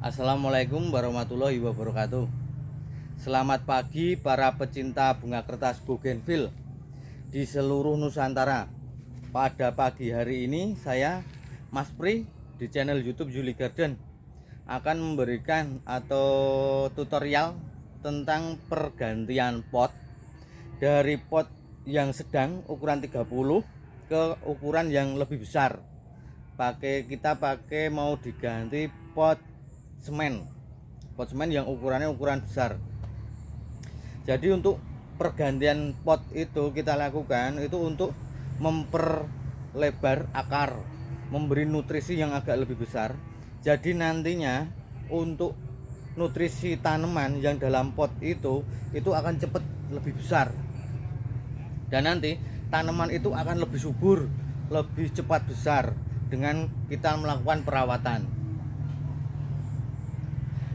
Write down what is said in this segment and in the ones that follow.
Assalamualaikum warahmatullahi wabarakatuh. Selamat pagi para pecinta bunga kertas bougainville di seluruh Nusantara. Pada pagi hari ini saya Mas Pri di channel YouTube Juli Garden akan memberikan atau tutorial tentang pergantian pot dari pot yang sedang ukuran 30 ke ukuran yang lebih besar. Kita pakai mau diganti pot semen yang ukurannya besar. Jadi untuk pergantian pot itu kita lakukan itu untuk memperlebar akar, memberi nutrisi yang agak lebih besar. Jadi nantinya untuk nutrisi tanaman yang dalam pot itu akan cepat lebih besar, dan nanti tanaman itu akan lebih subur, lebih cepat besar dengan kita melakukan perawatan.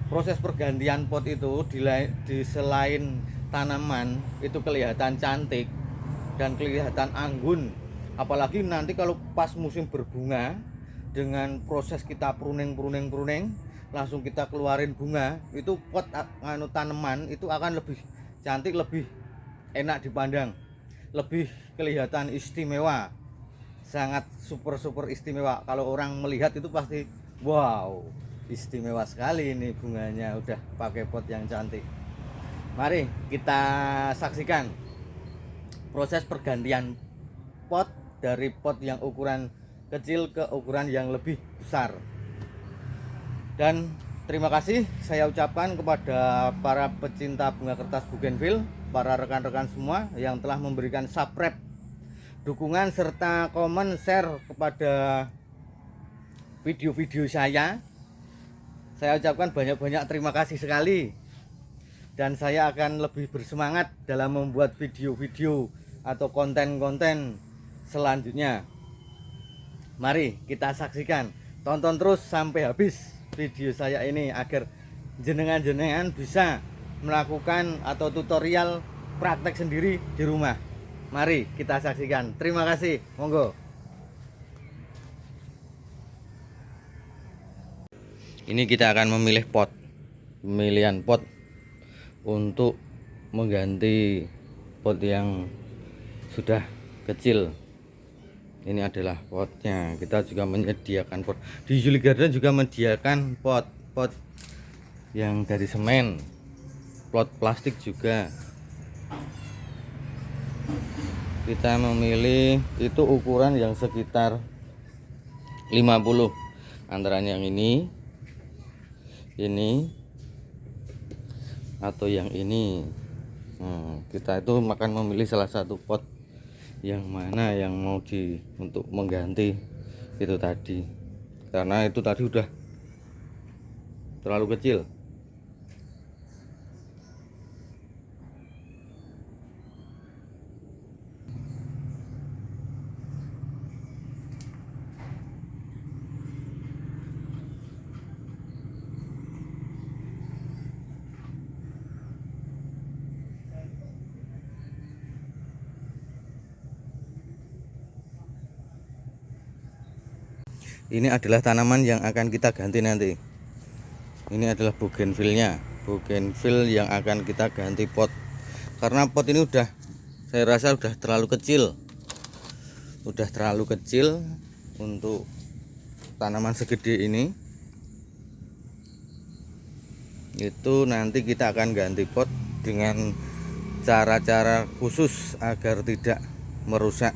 Proses pergantian pot itu di selain tanaman itu kelihatan cantik dan kelihatan anggun, apalagi nanti kalau pas musim berbunga, dengan proses kita pruning langsung kita keluarin bunga, itu pot tanaman itu akan lebih cantik, lebih enak dipandang, lebih kelihatan istimewa, sangat super istimewa. Kalau orang melihat itu pasti wow, istimewa sekali ini bunganya, udah pakai pot yang cantik. Mari kita saksikan proses pergantian pot dari pot yang ukuran kecil ke ukuran yang lebih besar. Dan terima kasih saya ucapkan kepada para pecinta bunga kertas bougainville, para rekan-rekan semua yang telah memberikan subscribe, dukungan serta komen, share kepada video-video saya. Saya ucapkan banyak-banyak terima kasih sekali, dan saya akan lebih bersemangat dalam membuat video-video atau konten-konten selanjutnya. Mari kita saksikan, tonton terus sampai habis video saya ini agar jenengan bisa melakukan atau tutorial praktek sendiri di rumah. Mari kita saksikan. Terima kasih, monggo. Ini kita akan memilih pemilihan pot untuk mengganti pot yang sudah kecil. Ini adalah potnya. Kita juga menyediakan pot di Juli Garden, juga menyediakan pot yang dari semen, pot plastik juga. Kita memilih itu ukuran yang sekitar 50, antaranya yang ini atau yang ini. Kita itu akan memilih salah satu pot yang mana yang mau untuk mengganti itu tadi, karena itu tadi udah terlalu kecil. Ini adalah tanaman yang akan kita ganti nanti. Ini adalah bougainville-nya, bougainville yang akan kita ganti pot, karena pot ini saya rasa udah terlalu kecil, untuk tanaman segede ini. Itu nanti kita akan ganti pot dengan cara-cara khusus agar tidak merusak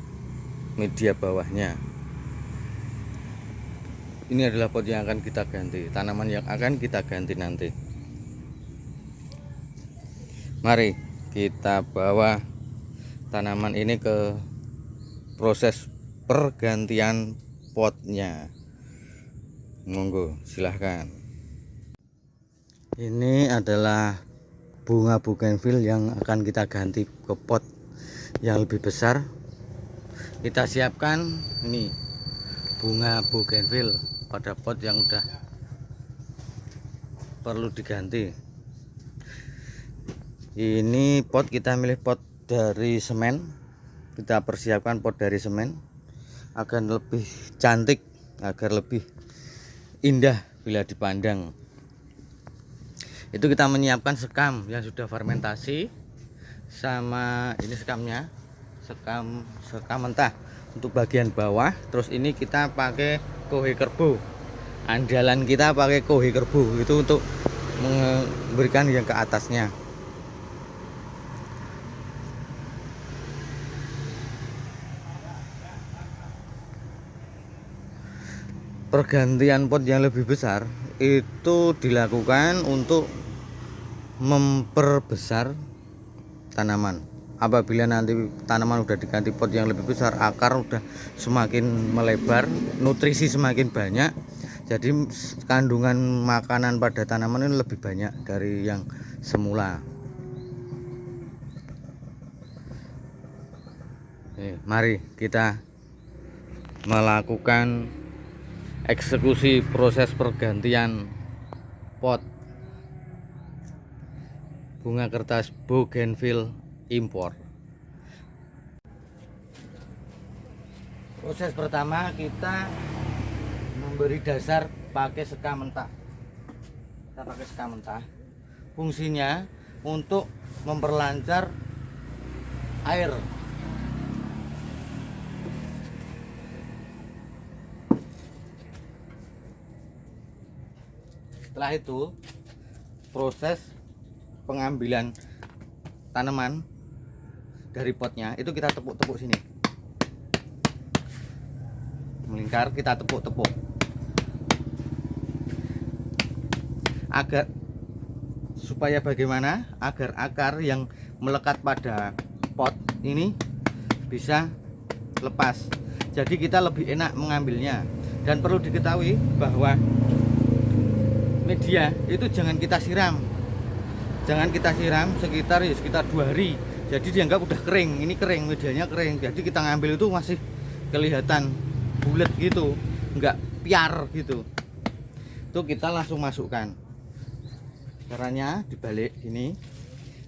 media bawahnya. Ini adalah pot yang akan kita ganti, tanaman yang akan kita ganti nanti. Mari kita bawa tanaman ini ke proses pergantian potnya. Monggo, silahkan. Ini adalah bunga bougainville yang akan kita ganti ke pot yang lebih besar. Kita siapkan ini bunga bougainville pada pot yang udah perlu diganti. Ini pot kita milih pot dari semen. Kita persiapkan pot dari semen agar lebih cantik, agar lebih indah bila dipandang. Itu kita menyiapkan sekam yang sudah fermentasi, sama ini sekamnya, sekam mentah untuk bagian bawah. Terus ini kita pakai kohe kerbau, andalan kita pakai kohe kerbau itu untuk memberikan yang ke atasnya. Pergantian pot yang lebih besar itu dilakukan untuk memperbesar tanaman. Apabila nanti tanaman udah diganti pot yang lebih besar, akar udah semakin melebar, nutrisi semakin banyak, jadi kandungan makanan pada tanaman ini lebih banyak dari yang semula. Mari kita melakukan eksekusi proses pergantian pot bunga kertas bougainville impor. Proses pertama, kita memberi dasar pakai sekam mentah. Kita pakai sekam mentah, fungsinya untuk memperlancar air. Setelah itu proses pengambilan tanaman dari potnya itu kita tepuk-tepuk sini, melingkar, kita tepuk-tepuk agar supaya bagaimana, agar akar yang melekat pada pot ini bisa lepas, jadi kita lebih enak mengambilnya. Dan perlu diketahui bahwa media itu jangan kita siram sekitar 2 hari, jadi dianggap udah kering. Ini kering, medianya kering, jadi kita ngambil itu masih kelihatan bulat gitu, enggak piar gitu. Itu kita langsung masukkan. Caranya dibalik gini,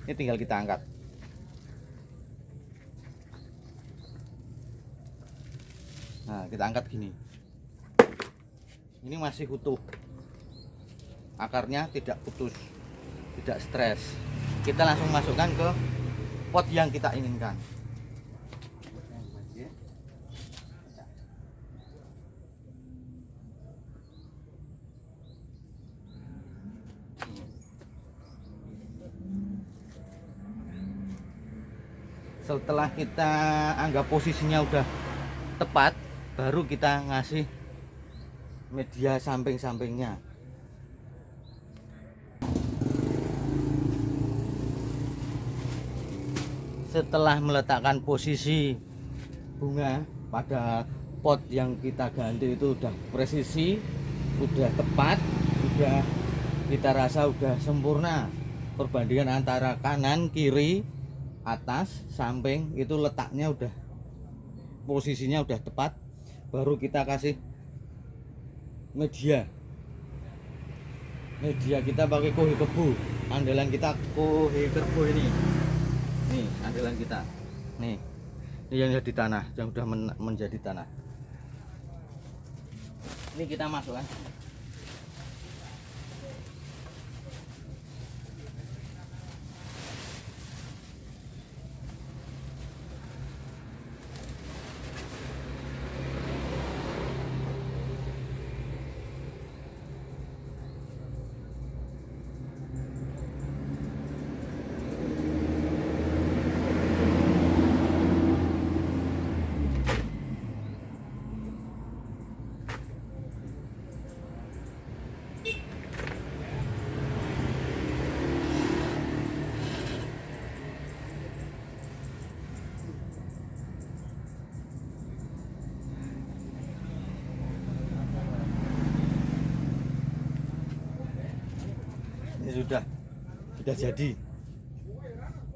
ini tinggal kita angkat. Nah, kita angkat gini, ini masih utuh, akarnya tidak putus, tidak stres. Kita langsung masukkan ke pot yang kita inginkan. Setelah kita anggap posisinya udah tepat, baru kita ngasih media samping-sampingnya. Setelah meletakkan posisi bunga pada pot yang kita ganti itu udah presisi, udah tepat, udah kita rasa udah sempurna perbandingan antara kanan, kiri, atas, samping, itu letaknya udah, posisinya udah tepat, baru kita kasih media kita pakai kohe kerbau, andalan kita kohe kerbau ini. Nih andalan kita, nih ini yang jadi tanah, yang sudah menjadi tanah. Ini kita masukkan. Ini sudah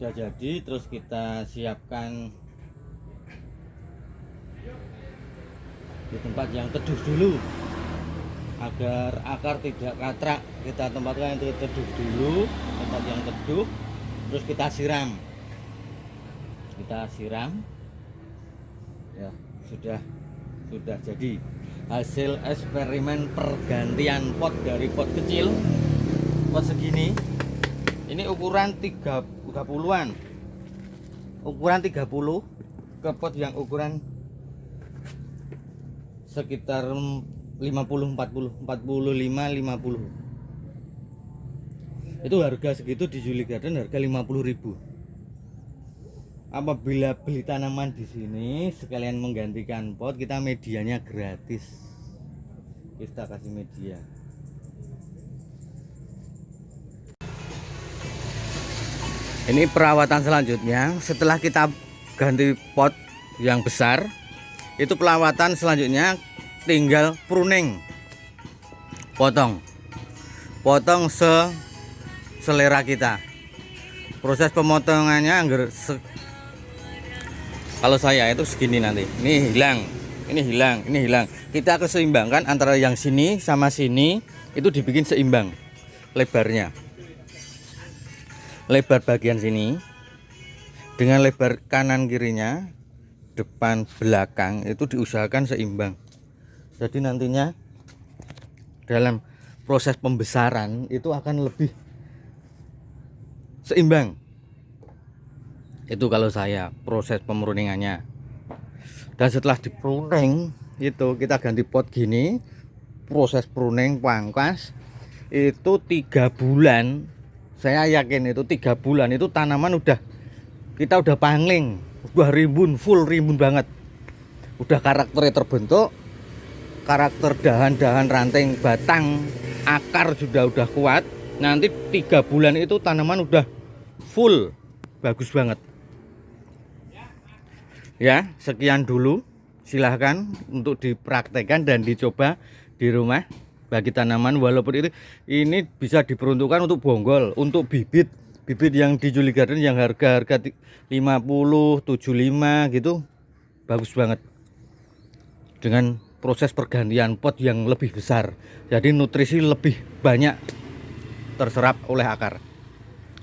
jadi, terus kita siapkan di tempat yang teduh dulu agar akar tidak katrak. Kita tempatkan yang teduh dulu, tempat yang teduh, terus kita siram ya. Sudah jadi hasil eksperimen pergantian pot dari pot kecil, pot segini Ini ukuran 30-an. Ukuran 30 ke pot yang ukuran sekitar 50 40 45 50. Itu harga segitu di Julie Garden harga 50.000. Apabila beli tanaman di sini sekalian menggantikan pot, kita medianya gratis. Kita kasih media. Ini perawatan selanjutnya setelah kita ganti pot yang besar. Itu perawatan selanjutnya tinggal pruning. Potong selera kita. Proses pemotongannya kalau saya itu segini nanti. Ini hilang, ini hilang, ini hilang. Kita keseimbangkan antara yang sini sama sini, itu dibikin seimbang lebarnya. Lebar bagian sini dengan lebar kanan kirinya, depan belakang itu diusahakan seimbang. Jadi nantinya dalam proses pembesaran itu akan lebih seimbang. Itu kalau saya proses pemruningannya. Dan setelah dipruning itu kita ganti pot gini, proses pruning pangkas itu 3 bulan. Saya yakin itu 3 bulan itu tanaman kita udah pangling, udah rimbun, full rimbun banget. Udah karakternya terbentuk, karakter dahan-dahan, ranting, batang, akar udah kuat. Nanti 3 bulan itu tanaman udah full, bagus banget. Ya, sekian dulu. Silahkan untuk dipraktekkan dan dicoba di rumah. Bagi tanaman, walaupun ini bisa diperuntukkan untuk bonggol, untuk bibit yang di Julie Garden yang harga 50, 75 gitu, bagus banget. Dengan proses pergantian pot yang lebih besar, jadi nutrisi lebih banyak terserap oleh akar.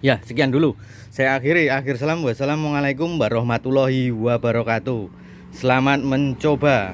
Ya, sekian dulu. Saya akhiri. Akhir salam. Wassalamualaikum warahmatullahi wabarakatuh. Selamat mencoba.